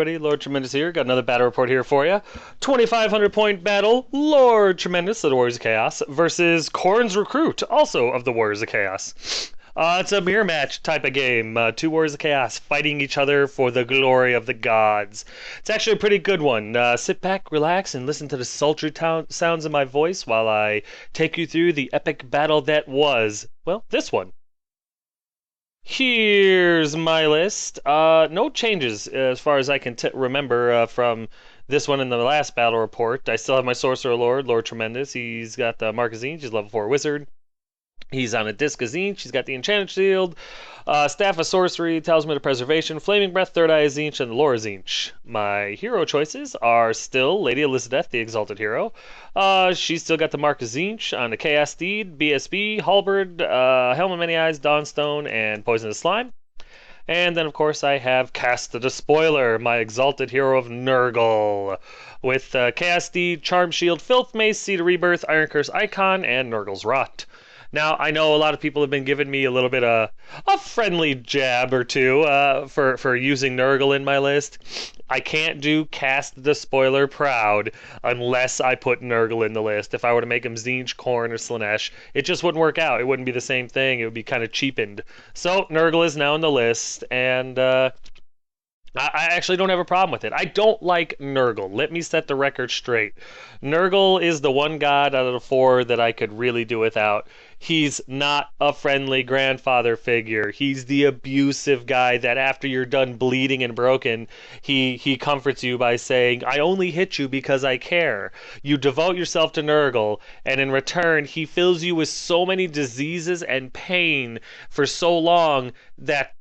everybody, Lord Tremendous here. Got another battle report here for you. 2,500 point battle, Lord Tremendous of the Warriors of Chaos versus Khorne's Recruit, also of the Warriors of Chaos. It's a mirror match type of game. Two Warriors of Chaos fighting each other for the glory of the gods. It's actually a pretty good one. Sit back, relax, and listen to the sultry sounds of my voice while I take you through the epic battle that was, well, this one. Here's my list. No changes as far as I can remember from this one in the last battle report. I still have my Sorcerer Lord, Lord Tremendous. He's got the Mark of Tzeentch. He's level 4 Wizard. He's on a Disc of Tzeentch. He's got the Enchanted Shield, Staff of Sorcery, Talisman of Preservation, Flaming Breath, Third Eye of Tzeentch, and the Lore of Tzeentch. My hero choices are still Lady Elizabeth, the Exalted Hero. She's still got the Mark of Tzeentch on the Chaos Steed, BSB, Halberd, Helm of Many Eyes, Dawnstone, and Poisonous Slime. And then, of course, I have Cast the Despoiler, my Exalted Hero of Nurgle, with Chaos Steed, Charm Shield, Filth Mace, Seed of Rebirth, Iron Curse Icon, and Nurgle's Rot. Now, I know a lot of people have been giving me a little bit of a friendly jab or two for using Nurgle in my list. I can't do Cast the Spoiler proud unless I put Nurgle in the list. If I were to make him Tzeentch, Khorne, or Slaanesh, it just wouldn't work out. It wouldn't be the same thing. It would be kind of cheapened. So, Nurgle is now on the list, and I actually don't have a problem with it. I don't like Nurgle. Let me set the record straight. Nurgle is the one god out of the four that I could really do without. He's not a friendly grandfather figure. He's the abusive guy that after you're done bleeding and broken, he comforts you by saying, I only hit you because I care. You devote yourself to Nurgle, and in return, he fills you with so many diseases and pain for so long that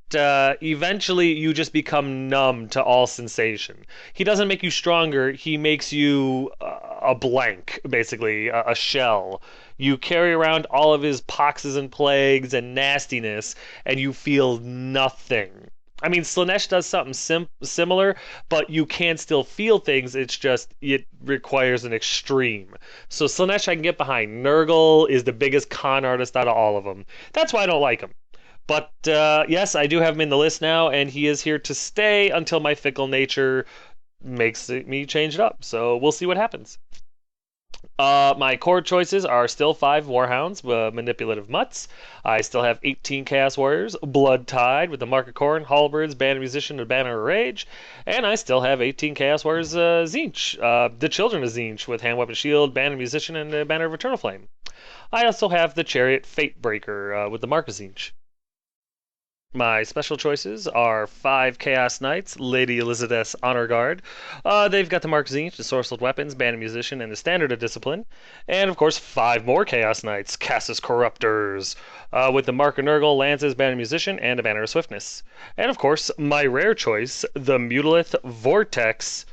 eventually you just become numb to all sensation. He doesn't make you stronger, he makes you a blank, basically, a shell. You carry around all of his poxes and plagues and nastiness, and you feel nothing. I mean, Slaanesh does something similar, but you can still feel things, it's just, it requires an extreme. So Slaanesh I can get behind. Nurgle is the biggest con artist out of all of them. That's why I don't like him. But yes, I do have him in the list now, and he is here to stay until my fickle nature makes me change it up. So we'll see what happens. My core choices are still 5 Warhounds, Manipulative Mutts. I still have 18 Chaos Warriors, Blood Tide with the Mark of Khorne, Halberds, Band of Musician, and Banner of Rage. And I still have 18 Chaos Warriors Tzeentch, the Children of Tzeentch with Hand Weapon Shield, Band of Musician, and Banner of Eternal Flame. I also have the Chariot Fatebreaker with the Mark of Tzeentch. My special choices are 5 Chaos Knights, Lady Elizabeth's Honor Guard. They've got the Mark of Tzeentch, the Sorcerer's Weapons, Band of Musician, and the Standard of Discipline. And, of course, 5 more Chaos Knights, Cassus Corruptors, with the Mark of Nurgle, Lances, Band of Musician, and a Banner of Swiftness. And, of course, my rare choice, the Mutalith Vortex.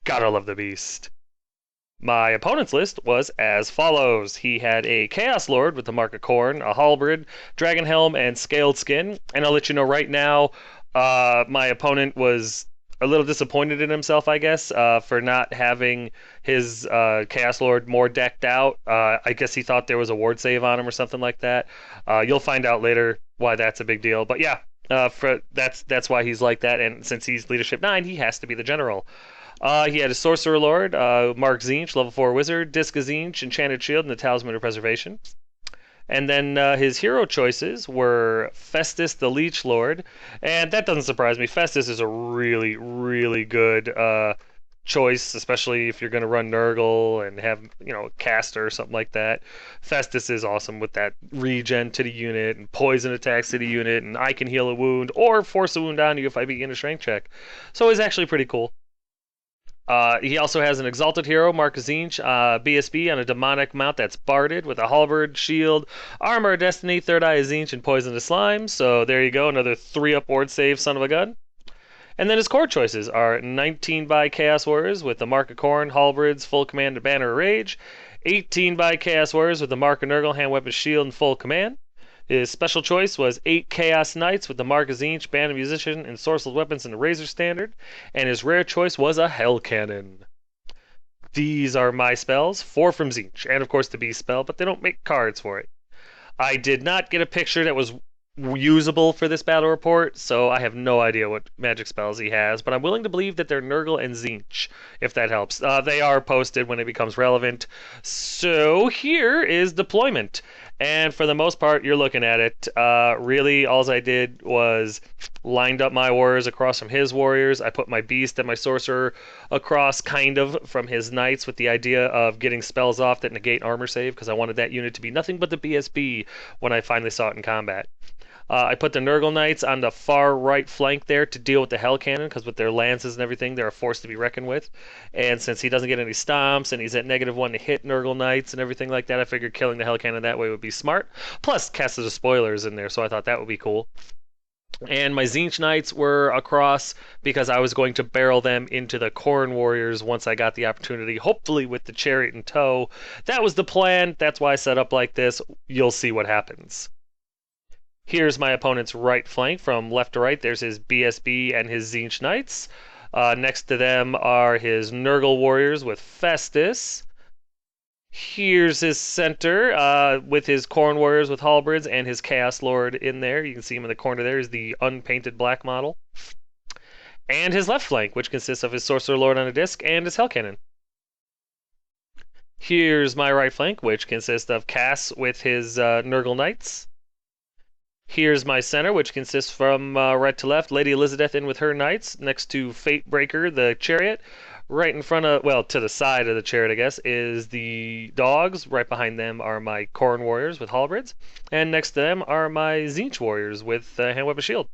Gotta love the beast. My opponent's list was as follows. He had a Chaos Lord with the Mark of Khorne, a Halberd, Dragon Helm, and Scaled Skin. And I'll let you know right now, my opponent was a little disappointed in himself, I guess, for not having his Chaos Lord more decked out. I guess he thought there was a ward save on him or something like that. You'll find out later why that's a big deal. But yeah, that's why he's like that. And since he's Leadership 9, he has to be the General. He had a Sorcerer Lord, Mark Tzeentch, level 4 Wizard, Disc of Tzeentch, Enchanted Shield, and the Talisman of Preservation. And then his hero choices were Festus the Leech Lord, and that doesn't surprise me. Festus is a really, really good choice, especially if you're going to run Nurgle and have, caster or something like that. Festus is awesome with that regen to the unit and poison attacks to the unit, and I can heal a wound or force a wound on you if I begin a strength check. So it's actually pretty cool. He also has an Exalted Hero, Mark of Tzeentch, BSB on a demonic mount that's barded with a halberd, shield, armor of destiny, third eye of Tzeentch, and poisonous slime. So there you go, another 3-up ward save, son of a gun. And then his core choices are 19 by Chaos Warriors with the Mark of Khorne, halberds, full command, and Banner of Rage. 18 by Chaos Warriors with the Mark of Nurgle, hand weapon, shield, and full command. His special choice was 8 Chaos Knights with the Mark of Tzeentch, Band of Musician, and Sorcerer's Weapons and the Razor Standard. And his rare choice was a Hell Cannon. These are my spells, 4 from Tzeentch, and of course the Beast spell, but they don't make cards for it. I did not get a picture that was usable for this battle report, so I have no idea what magic spells he has, but I'm willing to believe that they're Nurgle and Tzeentch, if that helps. They are posted when it becomes relevant. So here is deployment. And for the most part, you're looking at it. Really, all I did was lined up my warriors across from his warriors. I put my beast and my sorcerer across, kind of, from his knights with the idea of getting spells off that negate armor save, because I wanted that unit to be nothing but the BSB when I finally saw it in combat. I put the Nurgle Knights on the far right flank there to deal with the Hell Cannon, because with their lances and everything, they're a force to be reckoned with. And since he doesn't get any stomps, and he's at -1 to hit Nurgle Knights and everything like that, I figured killing the Hell Cannon that way would be smart. Plus, Castles of Spoilers in there, so I thought that would be cool. And my Tzeentch Knights were across because I was going to barrel them into the Khorne Warriors once I got the opportunity, hopefully with the Chariot in tow. That was the plan. That's why I set up like this. You'll see what happens. Here's my opponent's right flank from left to right. There's his BSB and his Tzeentch Knights. Next to them are his Nurgle Warriors with Festus. Here's his center with his Khorne Warriors with Halberds and his Chaos Lord in there. You can see him in the corner there is the unpainted black model. And his left flank, which consists of his Sorcerer Lord on a disc and his Hell Cannon. Here's my right flank, which consists of Cass with his Nurgle Knights. Here's my center, which consists from right to left, Lady Elizabeth in with her knights, next to Fatebreaker, the chariot. Right in front of, well, to the side of the chariot, I guess, is the dogs. Right behind them are my Khorne Warriors with halberds. And next to them are my Tzeentch Warriors with hand weapon shield.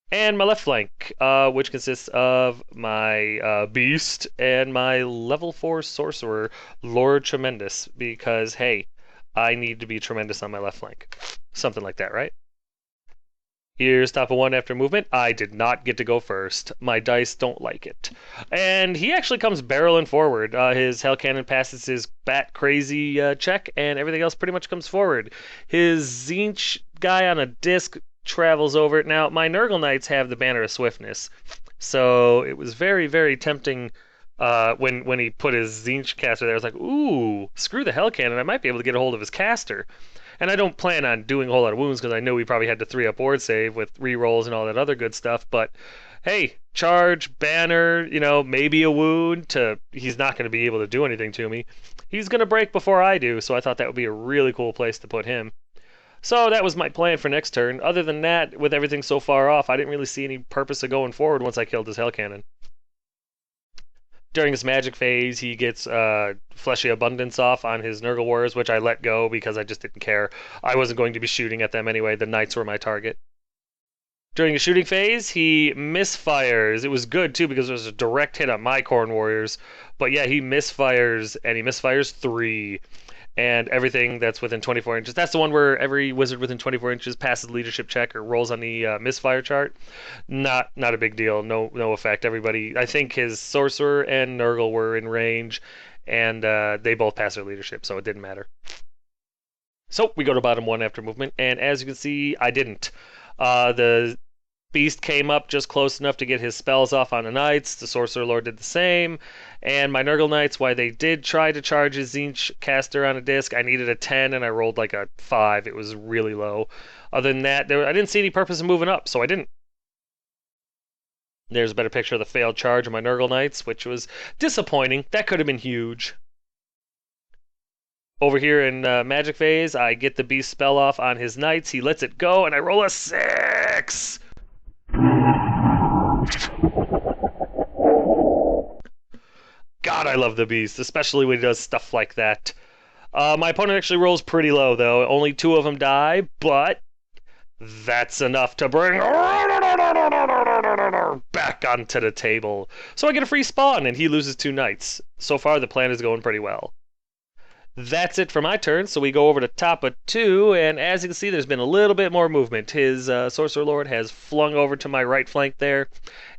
And my left flank, which consists of my Beast and my level 4 Sorcerer, Lord Tremendous, because, hey, I need to be tremendous on my left flank. Something like that, right? Here's top of 1 after movement. I did not get to go first. My dice don't like it. And he actually comes barreling forward. His Hell Cannon passes his bat crazy check, and everything else pretty much comes forward. His Tzeentch guy on a disc travels over it. Now, my Nurgle Knights have the Banner of Swiftness, so it was very, very tempting when he put his Tzeentch caster there. I was like, ooh, screw the Hell Cannon. I might be able to get a hold of his caster. And I don't plan on doing a whole lot of wounds because I know we probably had to 3-up board save with rerolls and all that other good stuff. But hey, charge, banner, maybe a wound he's not going to be able to do anything to me. He's going to break before I do, so I thought that would be a really cool place to put him. So that was my plan for next turn. Other than that, with everything so far off, I didn't really see any purpose of going forward once I killed his Hell Cannon. During this magic phase, he gets Fleshy Abundance off on his Nurgle Warriors, which I let go because I just didn't care. I wasn't going to be shooting at them anyway. The Knights were my target. During the shooting phase, he misfires. It was good, too, because it was a direct hit on my Khorne Warriors. But yeah, he misfires, and he misfires 3. And everything that's within 24 inches. That's the one where every wizard within 24 inches passes the leadership check or rolls on the misfire chart. Not a big deal. No effect. Everybody, I think his sorcerer and Nurgle were in range, and they both passed their leadership, so it didn't matter. So we go to bottom 1 after movement, and as you can see, I didn't. The Beast came up just close enough to get his spells off on the Knights. The Sorcerer Lord did the same. And my Nurgle Knights, while they did try to charge his Tzeentch caster on a disc, I needed a 10 and I rolled like a 5. It was really low. Other than that, I didn't see any purpose in moving up, so I didn't. There's a better picture of the failed charge of my Nurgle Knights, which was disappointing. That could have been huge. Over here in Magic Phase, I get the Beast spell off on his Knights. He lets it go, and I roll a 6! God, I love the Beast, especially when he does stuff like that. My opponent actually rolls pretty low, though. Only 2 of them die, but that's enough to bring back onto the table. So I get a free spawn, and he loses 2 Knights. So far, the plan is going pretty well. That's it for my turn, so we go over to top of 2, and as you can see, there's been a little bit more movement. His Sorcerer Lord has flung over to my right flank there,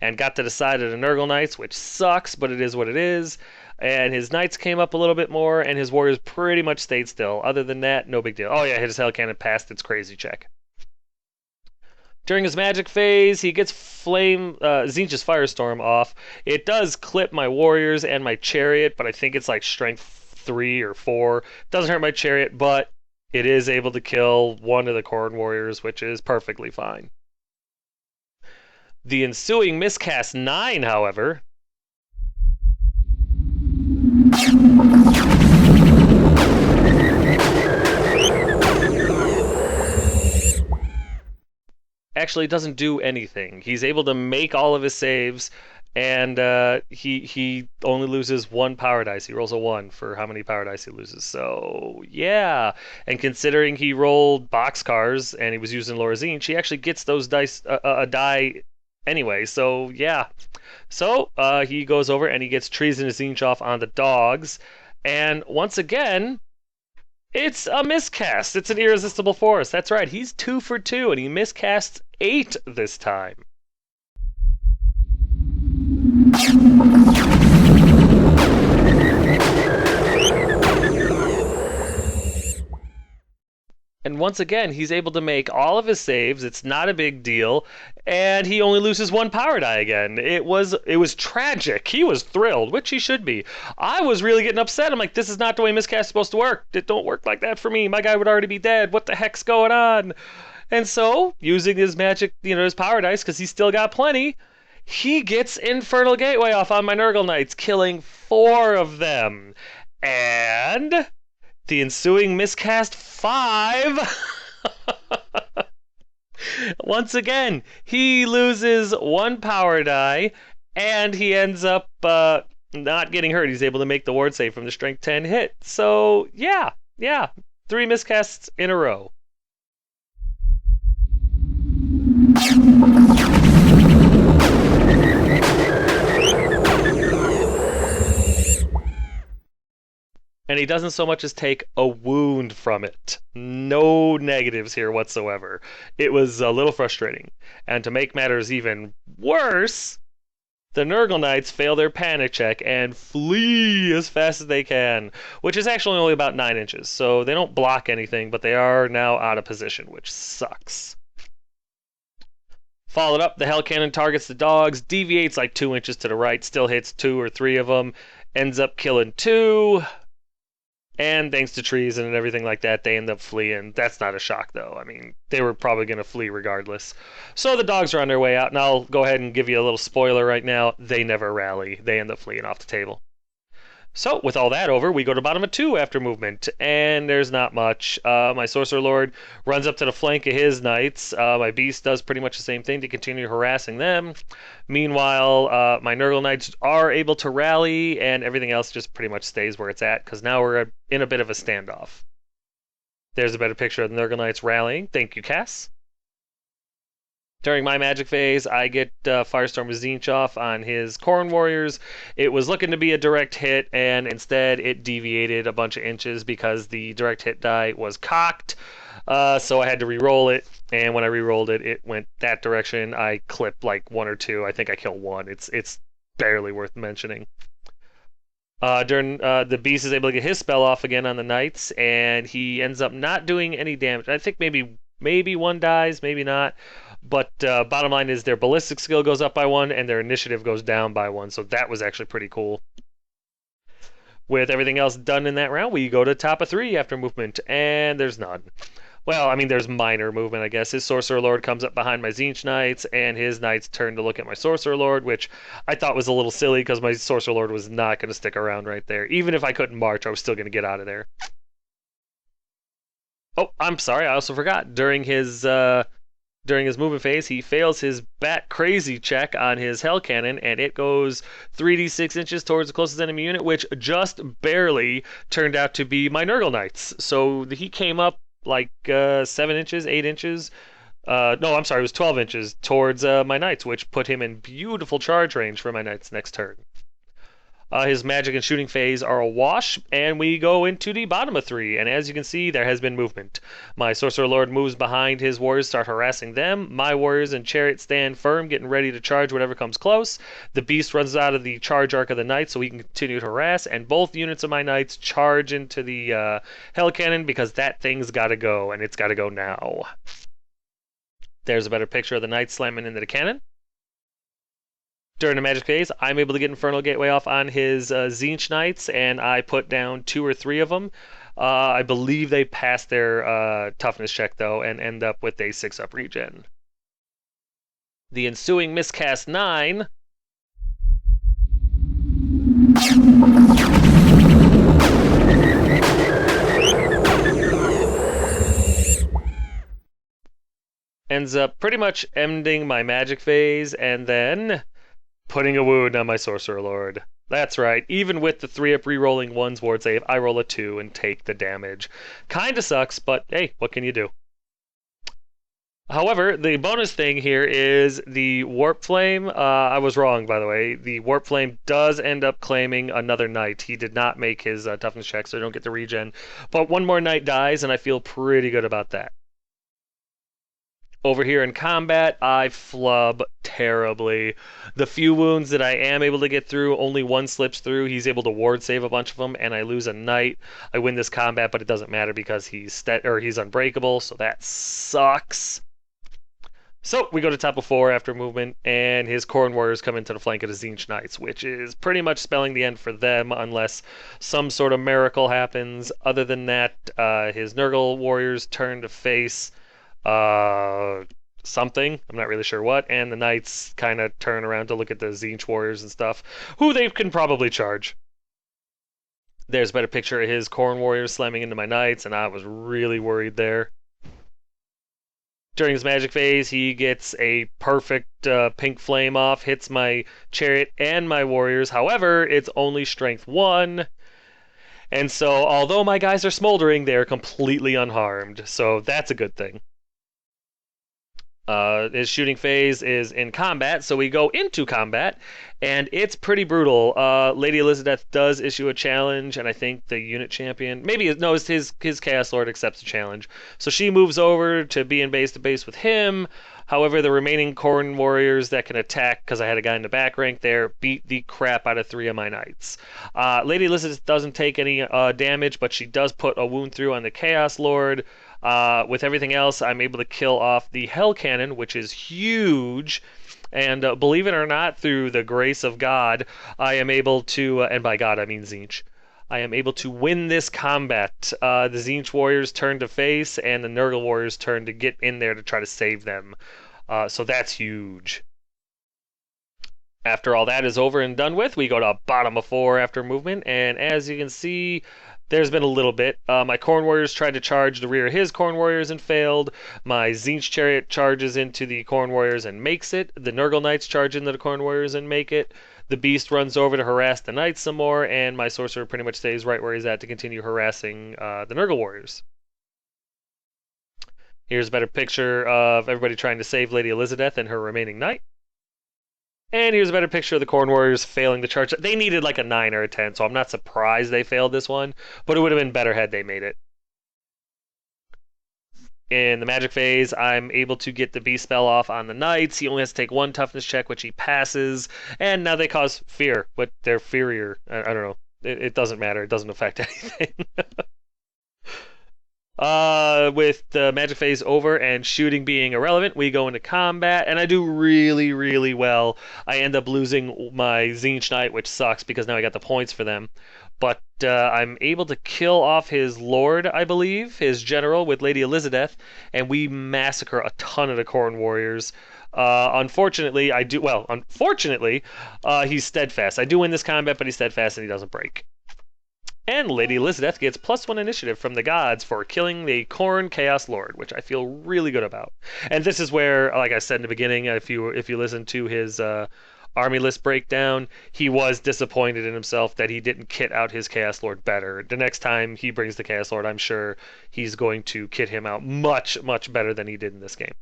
and got to the side of the Nurgle Knights, which sucks, but it is what it is. And his Knights came up a little bit more, and his Warriors pretty much stayed still. Other than that, no big deal. Oh yeah, his Hell Cannon passed its crazy check. During his magic phase, he gets Tzeentch's Firestorm off. It does clip my Warriors and my Chariot, but I think it's like Strength 3 or 4. Doesn't hurt my Chariot, but It is able to kill one of the Corn Warriors, which is perfectly fine. The ensuing miscast 9, however, actually doesn't do anything. He's able to make all of his saves, and he only loses one power dice. He rolls a 1 for how many power dice he loses. So yeah, and considering he rolled boxcars and he was using Lorazine, she actually gets those dice a die anyway. So yeah, so he goes over and he gets Treason and Zinchoff on the dogs, and once again. It's a miscast. It's an irresistible force. That's right. He's 2 for 2, and he miscasts 8 this time. And once again, he's able to make all of his saves. It's not a big deal, and he only loses one power die again. It was tragic. He was thrilled, which he should be. I was really getting upset. I'm like, this is not the way miscast is supposed to work. It don't work like that for me. My guy would already be dead. What the heck's going on? And so, using his magic, his power dice, because he's still got plenty, he gets Infernal Gateway off on my Nurgle Knights, killing 4 of them. And the ensuing miscast 5. Once again, he loses 1 power die, and he ends up not getting hurt. He's able to make the ward save from the strength 10 hit. So yeah, 3 miscasts in a row. And he doesn't so much as take a wound from it. No negatives here whatsoever. It was a little frustrating. And to make matters even worse, the Nurgle Knights fail their panic check and flee as fast as they can, which is actually only about 9 inches. So they don't block anything, but they are now out of position, which sucks. Followed up, the Hell Cannon targets the dogs, deviates like 2 inches to the right, still hits 2 or 3 of them, ends up killing 2. And thanks to treason and everything like that, they end up fleeing. That's not a shock, though. I mean, they were probably going to flee regardless. So the dogs are on their way out, and I'll go ahead and give you a little spoiler right now. They never rally. They end up fleeing off the table. So, with all that over, we go to bottom of 2 after movement, and there's not much. My Sorcerer Lord runs up to the flank of his knights. My Beast does pretty much the same thing to continue harassing them. Meanwhile, my Nurgle Knights are able to rally, and everything else just pretty much stays where it's at, because now we're in a bit of a standoff. There's a better picture of the Nurgle Knights rallying. Thank you, Cass. During my magic phase, I get Firestorm with Zinchoff on his Corn Warriors. It was looking to be a direct hit, and instead it deviated a bunch of inches because the direct hit die was cocked. So I had to re-roll it, and when I re-rolled it, it went that direction. I clipped like 1 or 2. I think I killed 1. It's barely worth mentioning. During the Beast is able to get his spell off again on the Knights, and he ends up not doing any damage. I think maybe 1 dies, maybe not. But bottom line is their ballistic skill goes up by 1 and their initiative goes down by 1. So that was actually pretty cool. With everything else done in that round, we go to top of 3 after movement, and there's none. Well, I mean, there's minor movement, I guess. His Sorcerer Lord comes up behind my Tzeentch Knights, and his Knights turn to look at my Sorcerer Lord, which I thought was a little silly because my Sorcerer Lord was not going to stick around right there. Even if I couldn't march, I was still going to get out of there. Oh, I'm sorry, I also forgot. During his movement phase, he fails his Bat Crazy check on his Hell Cannon, and it goes 3d6 inches towards the closest enemy unit, which just barely turned out to be my Nurgle Knights. So he came up like 7 inches, 8 inches. No, I'm sorry, it was 12 inches towards my Knights, which put him in beautiful charge range for my Knights next turn. His magic and shooting phase are a wash, and we go into the bottom of 3, and as you can see, there has been movement. My Sorcerer Lord moves behind his warriors, start harassing them. My warriors and Chariot stand firm, getting ready to charge whatever comes close. The Beast runs out of the charge arc of the Knights so he can continue to harass, and both units of my Knights charge into the Hell Cannon because that thing's gotta go, and it's gotta go now. There's a better picture of the Knights slamming into the cannon. During the magic phase, I'm able to get Infernal Gateway off on his Tzeentch Knights, and I put down 2 or 3 of them. I believe they pass their toughness check, though, and end up with a 6-up regen. The ensuing miscast 9 ends up pretty much ending my magic phase and then putting a wound on my Sorcerer Lord. That's right, even with the 3-up re-rolling 1's ward save, I roll a 2 and take the damage. Kinda sucks, but hey, what can you do? However, the bonus thing here is the Warp Flame. I was wrong, by the way. The Warp Flame does end up claiming another knight. He did not make his toughness check, so I don't get the regen. But one more knight dies, and I feel pretty good about that. Over here in combat, I flub terribly. The few wounds that I am able to get through, only one slips through. He's able to ward save a bunch of them, and I lose a knight. I win this combat, but it doesn't matter because he's unbreakable, so that sucks. So we go to top of 4 after movement, and his Khorne Warriors come into the flank of the Tzeentch Knights, which is pretty much spelling the end for them unless some sort of miracle happens. Other than that, his Nurgle Warriors turn to face something. I'm not really sure what. And the Knights kind of turn around to look at the Tzeentch Warriors and stuff, who they can probably charge. There's a better picture of his Khorne Warriors slamming into my Knights, and I was really worried there. During his magic phase, he gets a perfect pink flame off, hits my chariot and my warriors. However, it's only strength 1. And so, although my guys are smoldering, they're completely unharmed. So that's a good thing. His shooting phase is in combat, so we go into combat, and it's pretty brutal. Lady Elizabeth does issue a challenge, and I think the unit champion, it's his Chaos Lord accepts the challenge. So she moves over to be in base to base with him. However, the remaining Khorne Warriors that can attack, because I had a guy in the back rank there, beat the crap out of 3 of my Knights. Lady Elizabeth doesn't take any damage, but she does put a wound through on the Chaos Lord. With everything else, I'm able to kill off the Hell Cannon, which is huge. And believe it or not, through the grace of God, I am able to, and by God I mean Tzeentch, I am able to win this combat. The Tzeentch Warriors turn to face, and the Nurgle Warriors turn to get in there to try to save them. So that's huge. After all that is over and done with, we go to bottom of 4 after movement, and as you can see, there's been a little bit. My Khorne Warriors tried to charge the rear of his Khorne Warriors and failed. My Tzeentch Chariot charges into the Khorne Warriors and makes it. The Nurgle Knights charge into the Khorne Warriors and make it. The Beast runs over to harass the Knights some more, and my Sorcerer pretty much stays right where he's at to continue harassing the Nurgle Warriors. Here's a better picture of everybody trying to save Lady Elizabeth and her remaining knight. And here's a better picture of the Khorne Warriors failing the charge. They needed like a 9 or a 10, so I'm not surprised they failed this one, but it would have been better had they made it. In the magic phase, I'm able to get the beast spell off on the Knights. He only has to take 1 toughness check, which he passes, and now they cause fear, but they're fearier. I don't know. It doesn't matter. It doesn't affect anything. With the magic phase over and shooting being irrelevant, we go into combat, and I do really, really well. I end up losing my Tzeentch Knight, which sucks because now I got the points for them. But I'm able to kill off his lord, I believe, his general, with Lady Elizabeth, and we massacre a ton of the Khorne Warriors. Unfortunately, he's steadfast. I do win this combat, but he's steadfast and he doesn't break. And Lady Elizabeth gets +1 initiative from the gods for killing the Khorne Chaos Lord, which I feel really good about. And this is where, like I said in the beginning, if you listen to his army list breakdown, he was disappointed in himself that he didn't kit out his Chaos Lord better. The next time he brings the Chaos Lord, I'm sure he's going to kit him out much, much better than he did in this game.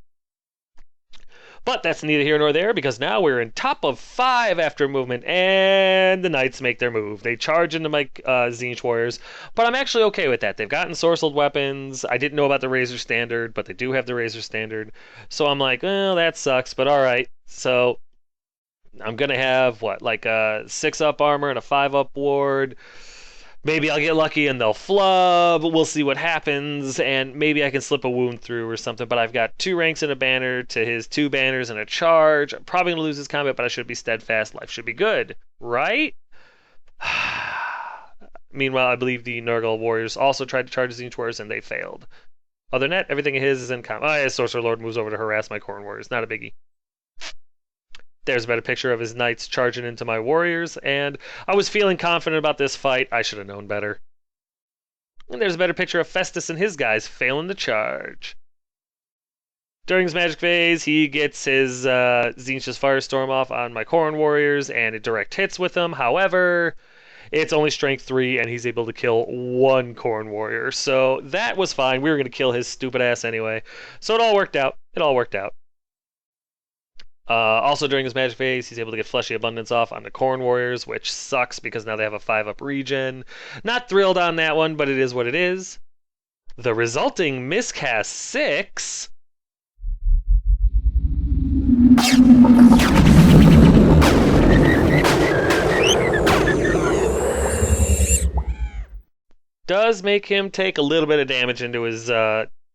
But that's neither here nor there, because now we're in top of 5 after movement, and the Knights make their move. They charge into my Tzeentch Warriors, but I'm actually okay with that. They've gotten Sorcelled weapons. I didn't know about the Razor Standard, but they do have the Razor Standard. So I'm like, oh, that sucks, but alright. So I'm going to have, like a 6-up armor and a 5-up ward. Maybe I'll get lucky and they'll flub. We'll see what happens, and maybe I can slip a wound through or something. But I've got 2 ranks and a banner to his 2 banners and a charge. I'm probably going to lose this combat, but I should be steadfast. Life should be good, right? Meanwhile, I believe the Nurgle warriors also tried to charge the Tzeentch warriors, and they failed. Other than that, everything of his is in common. Oh, yeah, Sorcerer Lord moves over to harass my Khorne warriors. Not a biggie. There's a better picture of his knights charging into my warriors, and I was feeling confident about this fight. I should have known better. And there's a better picture of Festus and his guys failing the charge. During his magic phase, he gets his Tzeentch's Firestorm off on my Khorne warriors, and it direct hits with them. However, it's only strength 3, and he's able to kill 1 Khorne warrior. So that was fine. We were going to kill his stupid ass anyway. So it all worked out. It all worked out. Also, during his magic phase, he's able to get Fleshy Abundance off on the Khorne warriors, which sucks because now they have a 5-up regen. Not thrilled on that one, but it is what it is. The resulting miscast 6... does make him take a little bit of damage into his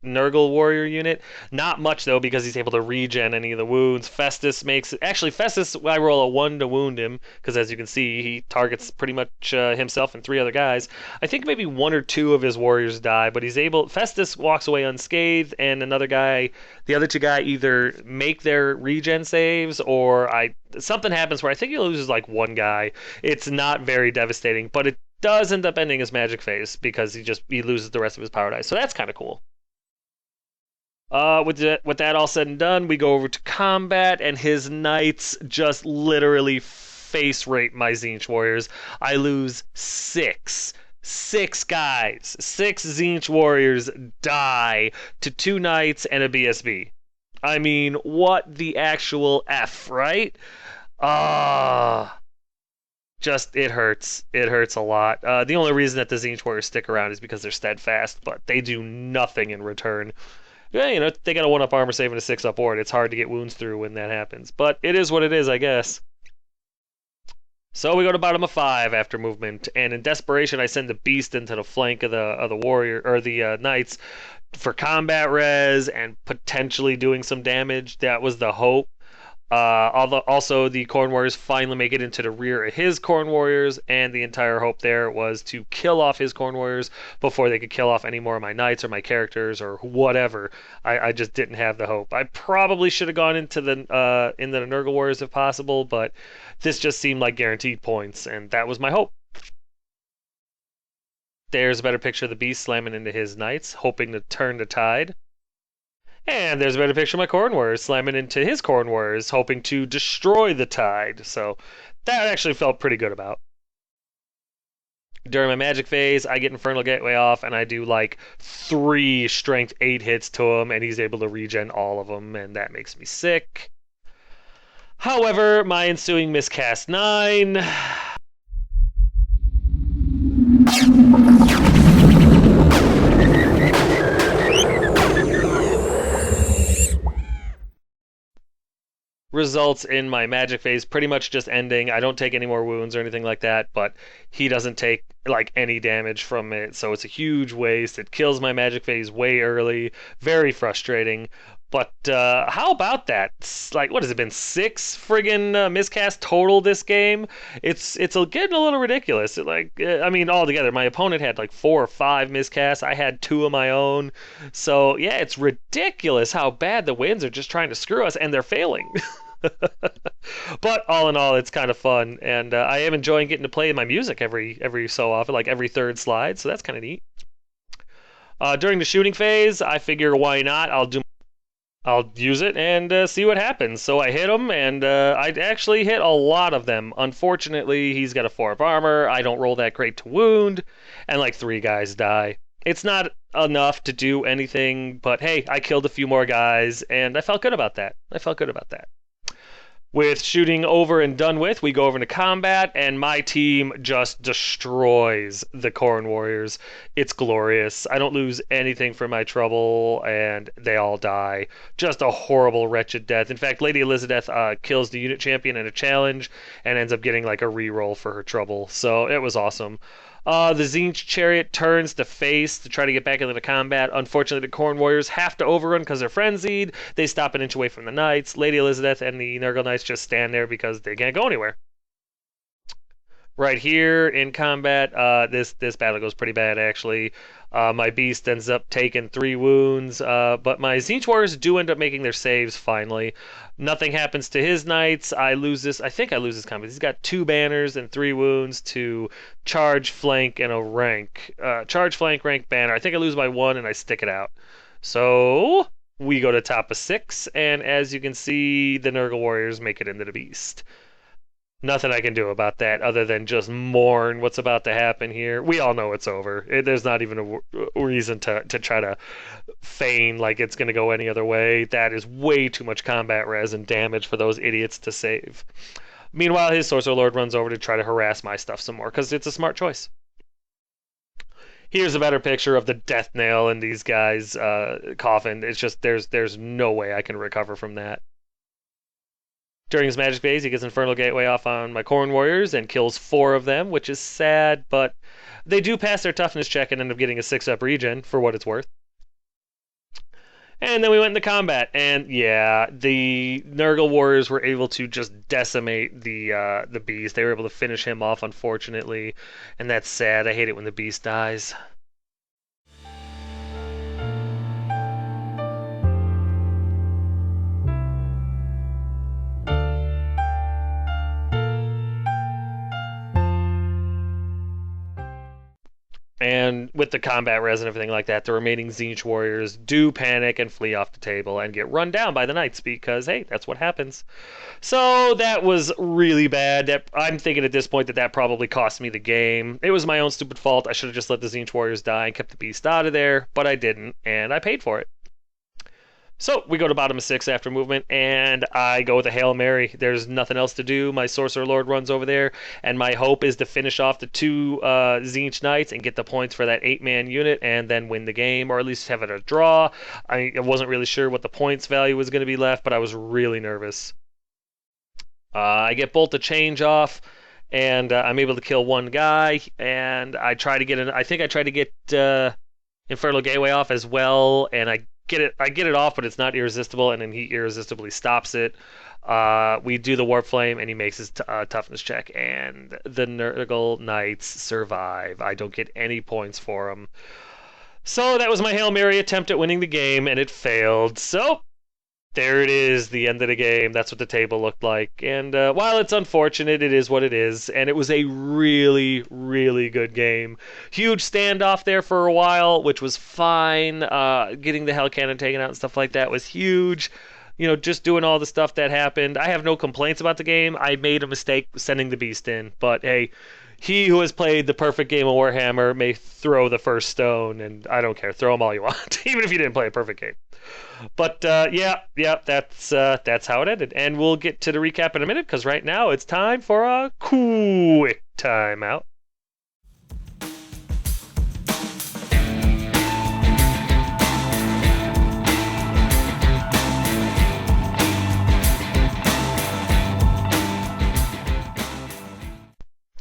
Nurgle warrior unit. Not much, though, because he's able to regen any of the wounds. Festus makes... Actually, Festus, I roll a 1 to wound him, because as you can see, he targets pretty much himself and 3 other guys. I think maybe 1 or 2 of his warriors die, but he's able... Festus walks away unscathed, and another guy... The other 2 guys either make their regen saves, or something happens where I think he loses, like, 1 guy. It's not very devastating, but it does end up ending his magic phase, because he loses the rest of his power dice. So that's kind of cool. With that all said and done, we go over to combat, and his knights just literally face rape my Tzeentch warriors. I lose 6. 6 guys. 6 Tzeentch warriors die to 2 knights and a BSB. I mean, what the actual F, right? Just, it hurts. It hurts a lot. The only reason that the Tzeentch warriors stick around is because they're steadfast, but they do nothing in return. Yeah, you know, they got a 1-up armor save and a 6-up ward. It's hard to get wounds through when that happens. But it is what it is, I guess. So we go to bottom of 5 after movement, and in desperation, I send the beast into the flank of the warrior or the knights for combat res and potentially doing some damage. That was the hope. Also, the Khorne warriors finally make it into the rear of his Khorne warriors, and the entire hope there was to kill off his Khorne warriors before they could kill off any more of my knights or my characters or whatever. I just didn't have the hope. I probably should have gone into the Nurgle warriors if possible, but this just seemed like guaranteed points, and that was my hope. There's a better picture of the beast slamming into his knights, hoping to turn the tide. And there's a better picture of my Khorne warriors slamming into his Khorne warriors, hoping to destroy the tide. So that actually felt pretty good about. During my magic phase, I get Infernal Gateway off, and I do like 3 strength 8 hits to him, and he's able to regen all of them, and that makes me sick. However, my ensuing miscast 9... results in my magic phase pretty much just ending. I don't take any more wounds or anything like that, but he doesn't take like any damage from it, so it's a huge waste. It kills my magic phase way early. Very frustrating. But how about that? Like, what has it been? 6 friggin' miscast total this game? It's getting a little ridiculous. I mean, altogether, my opponent had like 4 or 5 miscasts. I had 2 of my own. So yeah, it's ridiculous how bad the wins are just trying to screw us, and they're failing. But all in all, it's kind of fun, and I am enjoying getting to play my music every so often, like every 3rd slide. So that's kind of neat. During the shooting phase, I figure why not? I'll use it and see what happens. So I hit him, and I actually hit a lot of them. Unfortunately, he's got a 4-up armor. I don't roll that great to wound, and like 3 guys die. It's not enough to do anything, but hey, I killed a few more guys, and I felt good about that. With shooting over and done with, we go over to combat, and my team just destroys the Khorne warriors. It's glorious. I don't lose anything for my trouble, and they all die. Just a horrible, wretched death. In fact, Lady Elizabeth kills the unit champion in a challenge and ends up getting like a reroll for her trouble. So it was awesome. The Tzeentch chariot turns to face to try to get back into the combat. Unfortunately, the Khorne warriors have to overrun because they're frenzied. They stop an inch away from the knights. Lady Elizabeth and the Nurgle knights just stand there because they can't go anywhere. Right here in combat, this battle goes pretty bad actually. My beast ends up taking 3 wounds, but my Zinch Warriors do end up making their saves finally. Nothing happens to his knights. I lose this. I think I lose this combat. He's got 2 banners and 3 wounds to charge, flank, and a rank. Charge, flank, rank, banner. I think I lose by 1 and I stick it out. So we go to top of 6, and as you can see, the Nurgle Warriors make it into the beast. Nothing I can do about that other than just mourn what's about to happen here. We all know it's over. There's not even a reason to try to feign like it's going to go any other way. That is way too much combat res and damage for those idiots to save. Meanwhile, his Sorcerer Lord runs over to try to harass my stuff some more because it's a smart choice. Here's a better picture of the death nail in these guys' coffin. It's just there's no way I can recover from that. During his magic phase, he gets Infernal Gateway off on my Khorne Warriors and kills 4 of them, which is sad, but they do pass their toughness check and end up getting a 6-up regen for what it's worth. And then we went into combat, and yeah, the Nurgle Warriors were able to just decimate the beast. They were able to finish him off, unfortunately, and that's sad. I hate it when the beast dies. And with the combat res and everything like that, the remaining Tzeentch warriors do panic and flee off the table and get run down by the knights because, hey, that's what happens. So that was really bad. I'm thinking at this point that probably cost me the game. It was my own stupid fault. I should have just let the Tzeentch warriors die and kept the beast out of there, but I didn't, and I paid for it. So we go to bottom of 6 after movement, and I go with a Hail Mary. There's nothing else to do. My Sorcerer Lord runs over there, and my hope is to finish off the 2 Tzeentch Knights and get the points for that 8-man unit and then win the game, or at least have it a draw. I wasn't really sure what the points value was going to be left, but I was really nervous. I get Bolt to change off, and I'm able to kill 1 guy, and I try to get I think I tried to get Infernal Gateway off as well, and I get it off, but it's not irresistible, and then he irresistibly stops it. We do the Warp Flame, and he makes his toughness check, and the Nurgle Knights survive. I don't get any points for them. So that was my Hail Mary attempt at winning the game, and it failed. So there it is, the end of the game. That's what the table looked like. And while it's unfortunate, it is what it is. And it was a really, really good game. Huge standoff there for a while, which was fine. Getting the Hell Cannon taken out and stuff like that was huge. Just doing all the stuff that happened. I have no complaints about the game. I made a mistake sending the Beast in. But hey, he who has played the perfect game of Warhammer may throw the first stone. And I don't care. Throw them all you want, even if you didn't play a perfect game. But yeah, that's how it ended. And we'll get to the recap in a minute, because right now it's time for a quick timeout.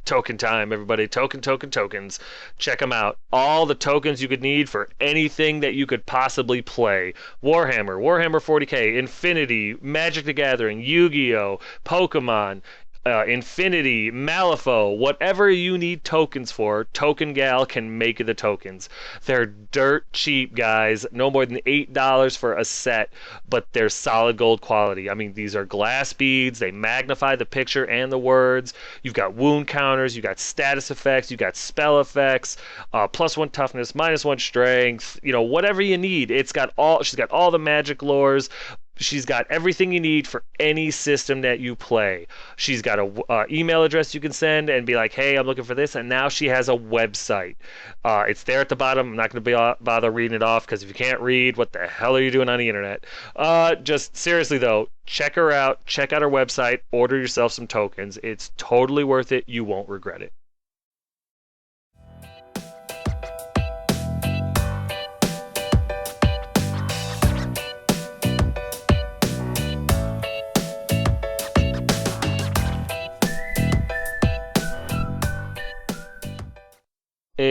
Token time, everybody. Tokens. Check them out. All the tokens you could need for anything that you could possibly play. Warhammer 40k, Infinity, Magic the Gathering, Yu-Gi-Oh, Pokemon, Infinity, Malifaux, whatever you need tokens for, Token Gal can make the tokens. They're dirt cheap, guys. No more than $8 for a set, but they're solid gold quality. I mean, these are glass beads. They magnify the picture and the words. You've got wound counters. You've got status effects. You've got spell effects. +1 toughness, -1 strength. Whatever you need. She's got all the magic lores. She's got everything you need for any system that you play. She's got a email address you can send and be like, hey, I'm looking for this. And now she has a website. It's there at the bottom. I'm not going to bother reading it off, because if you can't read, what the hell are you doing on the internet? Just seriously, though, check her out. Check out her website. Order yourself some tokens. It's totally worth it. You won't regret it.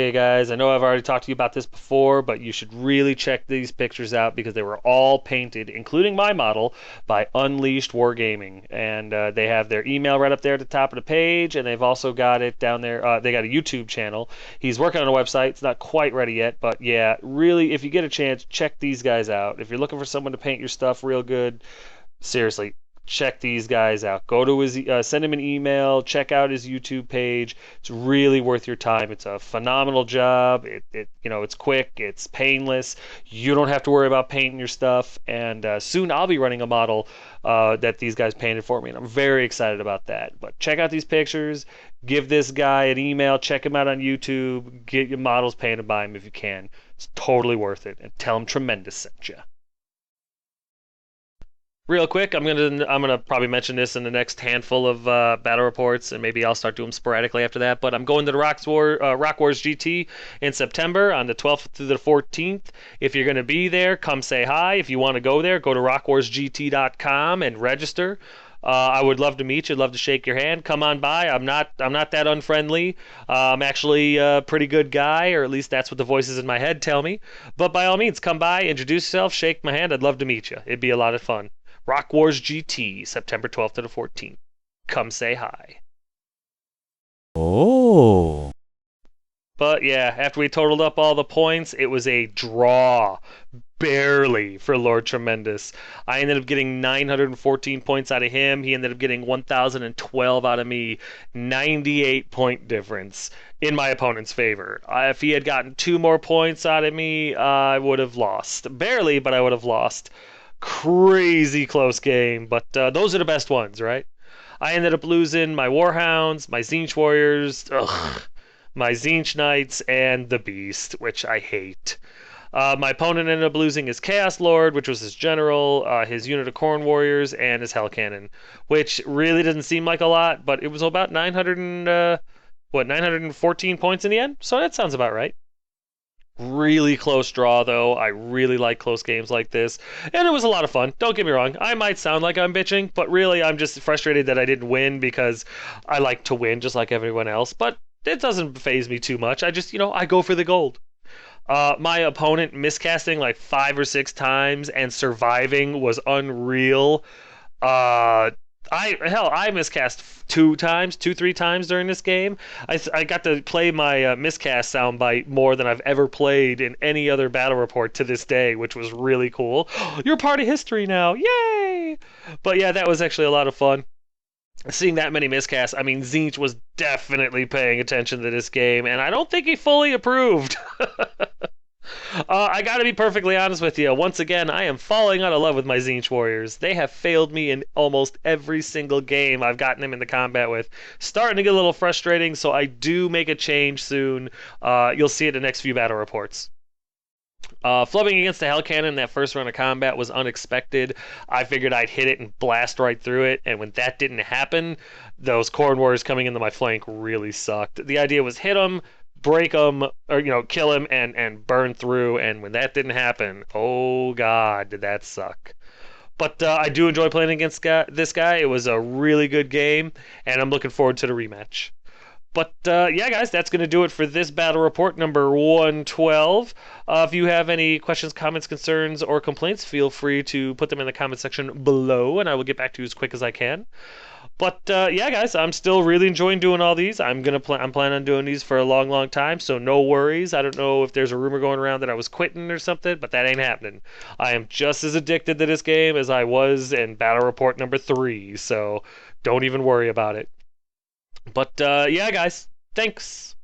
Okay, guys, I know I've already talked to you about this before, but you should really check these pictures out because they were all painted, including my model, by Unleashed Wargaming. And they have their email right up there at the top of the page, and they've also got it down there. They got a YouTube channel. He's working on a website. It's not quite ready yet, but yeah, really, if you get a chance, check these guys out. If you're looking for someone to paint your stuff real good, seriously, check these guys out. Go to his, send him an email, check out his YouTube page. It's really worth your time. It's a phenomenal job. It's quick, it's painless. You don't have to worry about painting your stuff. And soon I'll be running a model that these guys painted for me, and I'm very excited about that. But check out these pictures. Give this guy an email. Check him out on YouTube. Get your models painted by him if you can. It's totally worth it. And tell him Tremendous sent you. Real quick, I'm gonna probably mention this in the next handful of battle reports, and maybe I'll start doing them sporadically after that. But I'm going to the Rock Wars GT in September on the 12th through the 14th. If you're gonna be there, come say hi. If you want to go there, go to rockwarsgt.com and register. I would love to meet you. Love to shake your hand. Come on by. I'm not that unfriendly. I'm actually a pretty good guy, or at least that's what the voices in my head tell me. But by all means, come by, introduce yourself, shake my hand. I'd love to meet you. It'd be a lot of fun. Rock Wars GT, September 12th to the 14th. Come say hi. Oh. But yeah, after we totaled up all the points, it was a draw. Barely for Lord Tremendous. I ended up getting 914 points out of him. He ended up getting 1,012 out of me. 98-point difference in my opponent's favor. If he had gotten 2 more points out of me, I would have lost. Barely, but I would have lost. Crazy close game, but those are the best ones, right? I ended up losing my Warhounds, my Tzeentch Warriors, my Tzeentch Knights, and the Beast, which I hate. My opponent ended up losing his Chaos Lord, which was his general, his unit of Corn Warriors, and his Hell Cannon, which really didn't seem like a lot, but it was about 914 points in the end, so that sounds about right. Really close draw, though. I really like close games like this, and it was a lot of fun. Don't get me wrong. I might sound like I'm bitching, but really I'm just frustrated that I didn't win because I like to win just like everyone else, but it doesn't faze me too much. I just, I go for the gold. My opponent miscasting like 5 or 6 times and surviving was unreal. I miscast 2 times, 3 times during this game. I got to play my miscast soundbite more than I've ever played in any other battle report to this day, which was really cool. You're part of history now, yay! But yeah, that was actually a lot of fun. Seeing that many miscasts, I mean, Tzeentch was definitely paying attention to this game, and I don't think he fully approved. I gotta be perfectly honest with you. Once again, I am falling out of love with my Tzeentch Warriors. They have failed me in almost every single game I've gotten them into combat with. Starting to get a little frustrating, so I do make a change soon. You'll see it in the next few battle reports. Flubbing against the Hell Cannon that first run of combat was unexpected. I figured I'd hit it and blast right through it, and when that didn't happen, those Corn Warriors coming into my flank really sucked. The idea was hit them, break them, or kill him and burn through, and when that didn't happen, oh god, did that suck. But I do enjoy playing against this guy. It was a really good game, and I'm looking forward to the rematch. But yeah, guys, that's going to do it for this battle report number 112. If you have any questions, comments, concerns, or complaints, feel free to put them in the comment section below, and I will get back to you as quick as I can. But yeah, guys, I'm still really enjoying doing all these. I'm planning on doing these for a long, long time, so no worries. I don't know if there's a rumor going around that I was quitting or something, but that ain't happening. I am just as addicted to this game as I was in battle report number 3, so don't even worry about it. But yeah, guys, thanks.